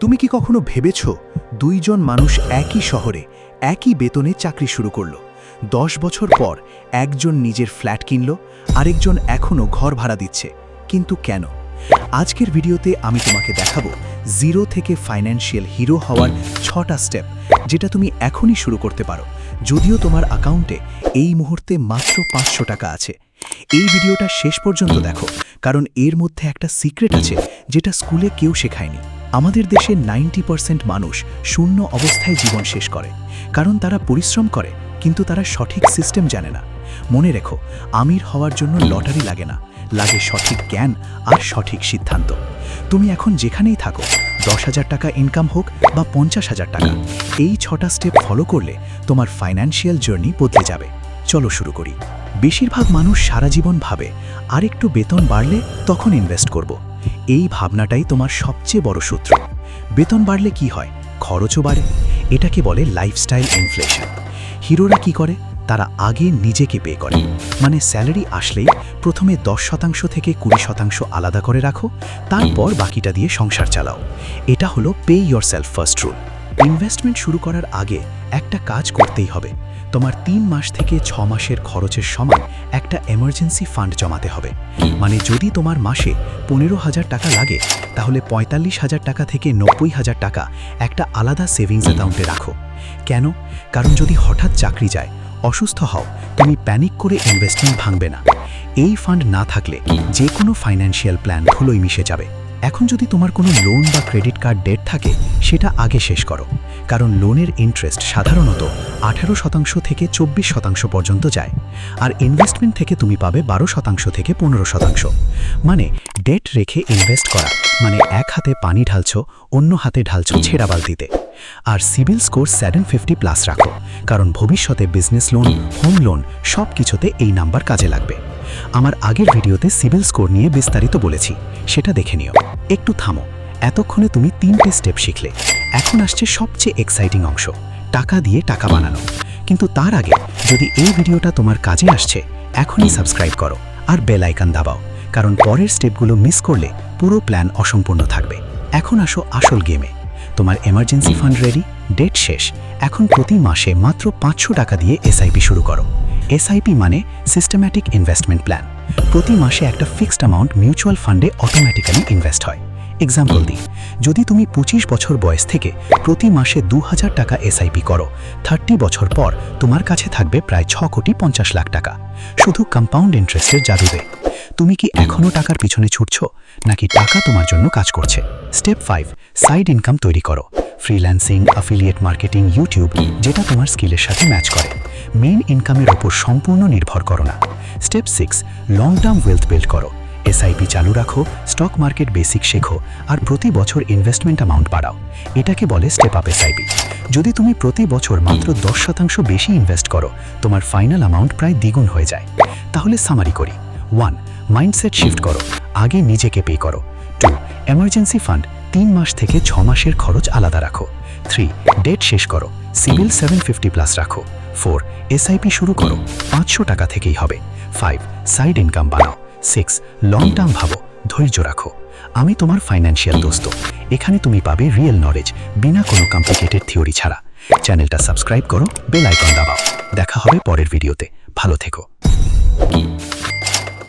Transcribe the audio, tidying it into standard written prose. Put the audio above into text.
তুমি কি কখনো ভেবেছ দুইজন মানুষ একই শহরে একই বেতনে চাকরি শুরু করলো 10 বছর পর একজন নিজের ফ্ল্যাট কিনল আরেকজন এখনও ঘর ভাড়া দিচ্ছে কিন্তু কেন আজকের ভিডিওতে আমি তোমাকে দেখাবো জিরো থেকে ফাইন্যান্সিয়াল হিরো হওয়ার 6টা স্টেপ যেটা তুমি এখনই শুরু করতে পারো যদিও তোমার অ্যাকাউন্টে এই মুহূর্তে মাত্র 500 টাকা আছে এই ভিডিওটা শেষ পর্যন্ত দেখো কারণ এর মধ্যে একটা সিক্রেট আছে যেটা স্কুলে কেউ শেখায়নি আমাদের দেশে 90% মানুষ শূন্য অবস্থায় জীবন শেষ করে কারণ তারা পরিশ্রম করে কিন্তু তারা সঠিক সিস্টেম জানে না মনে রেখো আমির হওয়ার জন্য লটারি লাগে না লাগে সঠিক জ্ঞান আর সঠিক সিদ্ধান্ত তুমি এখন যেখানেই থাকো 10,000 টাকা ইনকাম হোক বা 50,000 টাকা এই 6টা স্টেপ ফলো করলে তোমার ফাইন্যান্সিয়াল জার্নি বদলে যাবে চলো শুরু করি বেশিরভাগ মানুষ সারা জীবন ভাবে আরেকটু বেতন বাড়লে তখন ইনভেস্ট করব এই ভাবনাটাই তোমার সবচেয়ে বড় শত্রু বেতন বাড়লে কি হয় খরচও বাড়ে এটাকে বলে লাইফস্টাইল ইনফ্লেশন হিরোরা কি করে তারা আগে নিজেকে পে করে মানে স্যালারি আসলেই প্রথমে 10% থেকে 20% আলাদা করে রাখো তারপর বাকিটা দিয়ে সংসার চালাও এটা হলো pay yourself first rule investment শুরু করার আগে একটা কাজ করতেই হবে তোমার 3 মাস থেকে 6 মাসের খরচের সমান একটা এমার্জেন্সি ফান্ড জমাতে হবে মানে যদি তোমার মাসে 15,000 টাকা লাগে তাহলে 45,000 টাকা থেকে 90,000 টাকা একটা আলাদা সেভিংস অ্যাকাউন্টে রাখো কেন কারণ যদি হঠাৎ চাকরি যায় অসুস্থ হও তুমি প্যানিক করে ইনভেস্টমেন্ট ভাঙবে না এই ফান্ড না থাকলে যে কোনো ফাইন্যান্সিয়াল প্ল্যান ধুলোয় মিশে যাবে এখন যদি তোমার কোনো লোন বা ক্রেডিট কার্ড ডেট থাকে সেটা আগে শেষ করো কারণ লোনের ইন্টারেস্ট সাধারণত 18% থেকে 24% পর্যন্ত যায় আর ইনভেস্টমেন্ট থেকে তুমি পাবে 12% থেকে 15% মানে ডেট রেখে ইনভেস্ট করা মানে এক হাতে পানি ঢালছো অন্য হাতে ঢালছো ছেঁড়া বালতিতে আর সিবিল স্কোর 750+ রাখো কারণ ভবিষ্যতে বিজনেস লোন হোম লোন সব কিছুতে এই নাম্বার কাজে লাগবে আমার আগের ভিডিওতে সিবিল স্কোর নিয়ে বিস্তারিত বলেছি সেটা দেখে নিও একটু থামো এতক্ষণে তুমি 3টে স্টেপ শিখলে এখন আসছে সবচেয়ে এক্সাইটিং অংশ টাকা দিয়ে টাকা বানানো কিন্তু তার আগে যদি এই ভিডিওটা তোমার কাজে আসছে এখনই সাবস্ক্রাইব করো আর বেল আইকন দাবাও কারণ পরের স্টেপগুলো মিস করলে পুরো প্ল্যান অসম্পূর্ণ থাকবে এখন আসো আসল গেমে তোমার এমার্জেন্সি ফান্ড রেডি ডেট শেষ এখন প্রতি মাসে মাত্র 500 টাকা দিয়ে এসআইপি শুরু করো এসআইপি মানে সিস্টেম্যাটিক ইনভেস্টমেন্ট প্ল্যান প্রতি মাসে একটা ফিক্সড অ্যামাউন্ট মিউচুয়াল ফান্ডে অটোমেটিক্যালি ইনভেস্ট হয় এক্সাম্পল দিই যদি তুমি 25 বছর বয়স থেকে প্রতি মাসে 2,000 টাকা এসআইপি করো 30 বছর পর তোমার কাছে থাকবে প্রায় 6,50,00,000 টাকা শুধু কম্পাউন্ড ইন্টারেস্টের জাদুতে তুমি কি এখনও টাকার পিছনে ছুটছো নাকি টাকা তোমার জন্য কাজ করছে স্টেপ 5 সাইড ইনকাম তৈরি করো ফ্রিল্যান্সিং অ্যাফিলিয়েট মার্কেটিং ইউটিউব যেটা তোমার স্কিলের সাথে ম্যাচ করে মেইন ইনকামের ওপর সম্পূর্ণ নির্ভর করো না step 6 long term wealth build করো এসআইপি চালু রাখো স্টক মার্কেট বেসিক শেখো আর প্রতি বছর ইনভেস্টমেন্ট অ্যামাউন্ট বাড়াও এটাকে বলে স্টেপ আপ এসআইপি যদি তুমি প্রতি বছর মাত্র 10% বেশি ইনভেস্ট করো তোমার ফাইনাল অ্যামাউন্ট প্রায় দ্বিগুণ হয়ে যায় তাহলে সামারি করি 1 মাইন্ডসেট শিফট করো আগে নিজেকে পে করো 2 এমার্জেন্সি ফান্ড 3 মাস থেকে 6 মাসের খরচ আলাদা রাখো 3 ডেট শেষ করো সিবিল 750+ রাখো 4 এসআইপি শুরু করো 500 টাকা থেকেই হবে 5 সাইড ইনকাম বানাও 6 লং টার্ম ভাবো ধৈর্য রাখো আমি তোমার ফাইন্যান্সিয়াল দোস্ত এখানে তুমি পাবে রিয়েল নলেজ বিনা কোনো কমপ্লিকেটেড থিওরি ছাড়া চ্যানেলটা সাবস্ক্রাইব করো বেল আইকন দাবাও দেখা হবে পরের ভিডিওতে ভালো থেকো